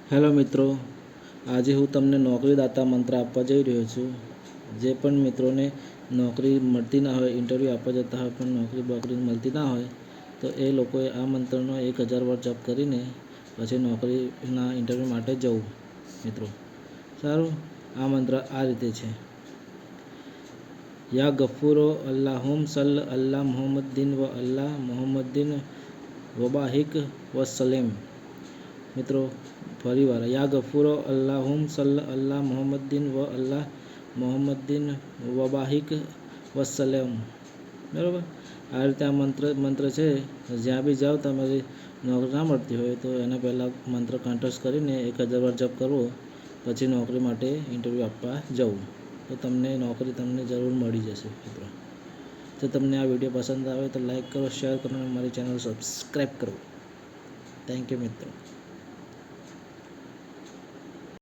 Hello મિત્રો, આજે હું તમને નોકરીદાતા મંત્ર આપવા જઈ રહ્યો છું. જે પણ મિત્રોને નોકરી મળતી ના હોય, ઇન્ટરવ્યૂ આપવા જતા હોય પણ નોકરી મળતી ના હોય, તો એ લોકોએ આ મંત્રનો 1000 વાર જપ કરીને પછી નોકરીના ઇન્ટરવ્યૂ માટે જવું. મિત્રો સારું, આ મંત્ર આ રીતે છે: યા ગફૂરો અલ્લાહુમ સલ્લ અલ્લા મુહમ્મદિન વ અલ્લા મુહમ્મદિન વબાહિક વસલેમ. મિત્રો ફરીવાર, યા ગફૂરો અલ્લાહુમ સલ્લ અલ્લા મુહમ્મદિન વ અલ્લા મુહમ્મદિન વબાહિક વસલેમ. બરાબર, આ રીતે આ મંત્ર છે. જ્યાં બી જાઓ તમે નોકરી ના મળતી હોય તો એના પહેલાં મંત્ર કંઠસ્થ કરીને 1000 વાર જપ કરવો, પછી નોકરી માટે ઇન્ટરવ્યૂ આપવા જવું, તો નોકરી તમને જરૂર મળી જશે. મિત્રો જો તમને આ વિડીયો પસંદ આવે તો લાઈક કરો, શેર કરો અને મારી ચેનલ સબસ્ક્રાઈબ કરો. થેન્ક યુ મિત્રો.